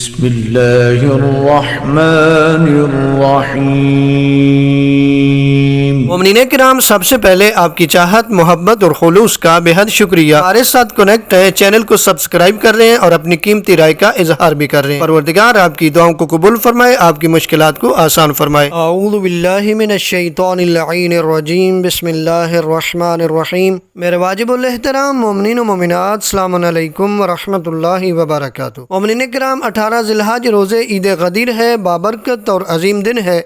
بسم اللہ الرحمن الرحیم۔ مومنین کرام، سب سے پہلے آپ کی چاہت، محبت اور خلوص کا بے حد شکریہ۔ ہمارے ساتھ کنیکٹ ہیں، چینل کو سبسکرائب کر رہے ہیں اور اپنی قیمتی رائے کا اظہار بھی کر رہے ہیں۔ پروردگار آپ کی دعاؤں کو قبول فرمائے، آپ کی مشکلات کو آسان فرمائے۔ اعوذ باللہ من الشیطان اللعین الرجیم، بسم اللہ الرحمن الرحیم۔ میرے واجب الاحترام مومنین و مومنات، السلام علیکم ورحمۃ اللہ وبرکاتہ۔ مومنین کرام، 18 ذی الحج روز عید غدیر ہے، بابرکت اور عظیم دن ہے۔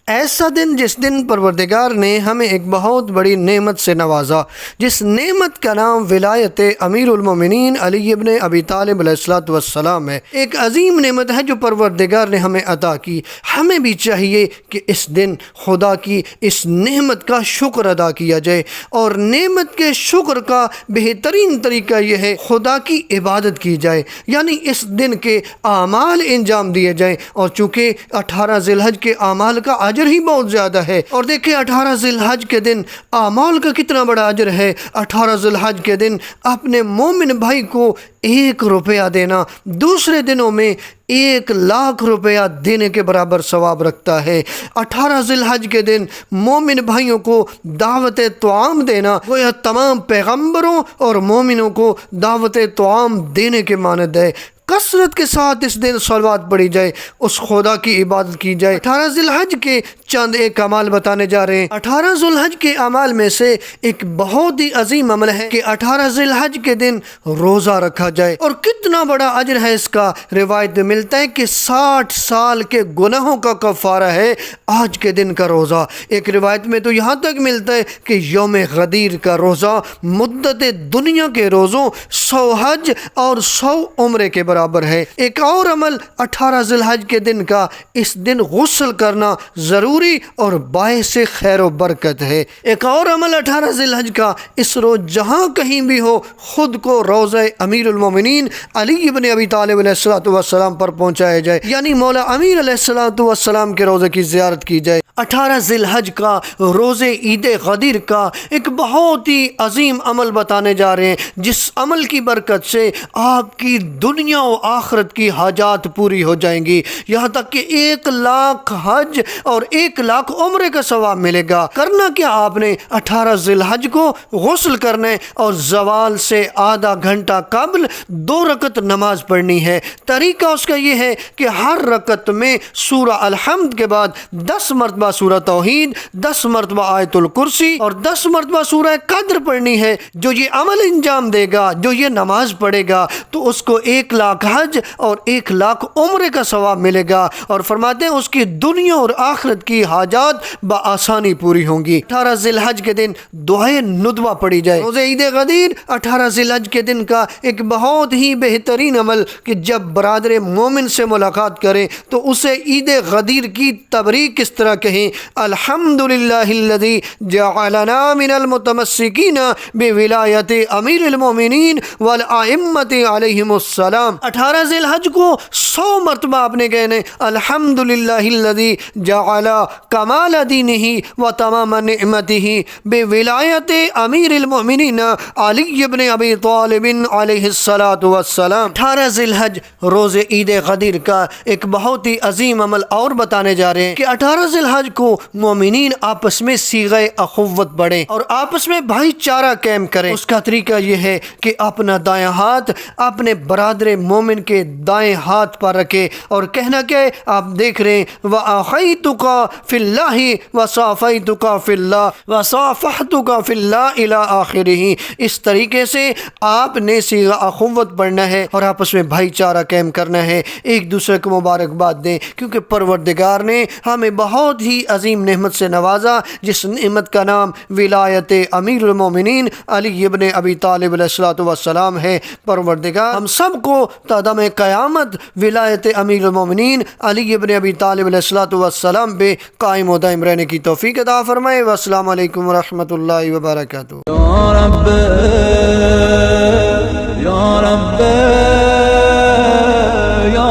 ایسا دن جس دن پروردگار نے ہمیں ایک بہت بڑی نعمت سے نوازا، جس نعمت کا نام ولایت امیر المومنین علی ابن ابی طالب علیہ السلام ہے۔ ایک عظیم نعمت ہے جو پروردگار نے ہمیں عطا کی۔ ہمیں بھی چاہیے کہ اس دن خدا کی اس نعمت کا شکر ادا کیا جائے، اور نعمت کے شکر کا بہترین طریقہ یہ ہے خدا کی عبادت کی جائے، یعنی اس دن کے اعمال انجام دیے جائیں۔ اور چونکہ 18 ذی الحج کے اعمال کا اجر ہی بہت زیادہ ہے، اور دیکھیں 18 ذی الحج کے دن اعمال کا کتنا بڑا اجر ہے۔ 18 ذی الحج کے دن اپنے مومن بھائی کو 1 روپیہ دینا دوسرے دنوں میں 1,00,000 روپیہ دینے کے برابر ثواب رکھتا ہے۔ 18 ذی الحج کے دن مومن بھائیوں کو دعوت طعام دینا گویا تمام پیغمبروں اور مومنوں کو دعوت طعام دینے کے مانند ہے۔ کثرت کے ساتھ اس دن صلوات پڑھی جائے، اس خدا کی عبادت کی جائے۔ 18 ذی الحج کے چند ایک اعمال بتانے جا رہے ہیں۔ 18 ذی الحج کے اعمال میں سے ایک بہت ہی عظیم عمل ہے کہ 18 ذی الحج کے دن روزہ رکھا جائے، اور کتنا بڑا اجر ہے اس کا۔ روایت میں ملتا ہے کہ 60 سال کے گناہوں کا کفارہ ہے آج کے دن کا روزہ۔ ایک روایت میں تو یہاں تک ملتا ہے کہ یوم غدیر کا روزہ مدت دنیا کے روزوں 100 حج اور 100 عمرے کے برابر ہے۔ ایک اور عمل 18 ذی الحج کے دن کا، اس دن غسل کرنا ضروری اور باعث خیر و برکت ہے۔ ایک اور عمل 18 ذی الحج کا، اس روز جہاں کہیں بھی ہو خود کو روضہ امیر المومنین علی ابن ابی طالب علیہ السلام پر پہنچایا جائے، یعنی مولا امیر علیہ السلام کے روضے کی زیارت کی جائے۔ 18 ذی الحج کا روز عید غدیر کا ایک بہت ہی عظیم عمل بتانے جا رہے ہیں، جس عمل کی برکت سے آپ کی دنیا و آخرت کی حاجات پوری ہو جائیں گی، یہاں تک کہ 1,00,000 حج اور 1,00,000 عمرے کا ثواب ملے گا۔ کرنا کیا آپ نے، 18 ذی الحج کو غسل کرنا ہے اور زوال سے آدھا گھنٹہ قبل 2 رکعت نماز پڑھنی ہے۔ طریقہ اس کا یہ ہے کہ ہر رکعت میں سورہ الحمد کے بعد 10 مرتبہ سورہ توحید، 10 مرتبہ آیت الکرسی اور 10 مرتبہ سورہ قدر پڑھنی ہے۔ جو یہ عمل انجام دے گا، جو یہ نماز پڑھے گا، تو اس کو 1,00,000 حج اور 1,00,000 عمرے کا ثواب ملے گا، اور فرماتے ہیں اس کی دنیا اور آخرت کی حاجات بآسانی پوری ہوں گی۔ 18 ذی الحج کے دن دعائے ندوہ پڑھی جائے۔ روز عید غدیر 18 ذی الحج کے دن کا ایک بہت ہی بہترین عمل کہ جب برادر مومن سے ملاقات کریں تو اسے عید غدیر کی تبریک کس طرح کہیں، الحمدللہ الذی جعلنا من المتمسکین بولایت امیر المومنین والائمۃ علیہم السلام۔ 18 ذی الحج کو 100 مرتبہ آپ نے کہنے، الحمدللہ الذی جعل کمال دینہ و تمام نعمتہ بولایت امیر المومنین علی ابن ابی طالب علیہ السلام۔ 18 ذی الحج روز عید غدیر کا ایک بہت ہی عظیم عمل اور بتانے جا رہے ہیں کہ 18 ذی الحج کو مومنین آپس میں صیغہ اخوت بڑھیں اور آپس میں بھائی چارہ قائم کریں۔ اس کا طریقہ یہ ہے کہ اپنا دایاں ہاتھ اپنے برادر مومن کے دائیں ہاتھ پر رکھے اور کہنا کہ آپ دیکھ رہے ہیں وَأَخَيْتُكَ فِي اللَّهِ وَصَافَيْتُكَ فِي اللَّهِ وَصَافَحْتُكَ فِي اللَّهِ إِلَىٰ آخِرِهِ۔ اس طریقے سے آپ نے صیغہ اخوت پڑھنا ہے اور آپس میں بھائی چارہ قائم کرنا ہے، ایک دوسرے کو مبارکباد دیں، کیونکہ پروردگار نے ہمیں بہت ہی عظیم نعمت سے نوازا، جس نعمت کا نام ولایت امیر المومنین علی ابن ابی طالب علیہ السلام ہے۔ پروردگار ہم سب کو تا دم قیامت ولایت امیر المومنین علی ابن ابی طالب علیہ السلام پہ قائم و دائم رہنے کی توفیق عطا فرمائے۔ والسلام علیکم ورحمۃ اللہ وبرکاتہ۔ یا رب یا رب یا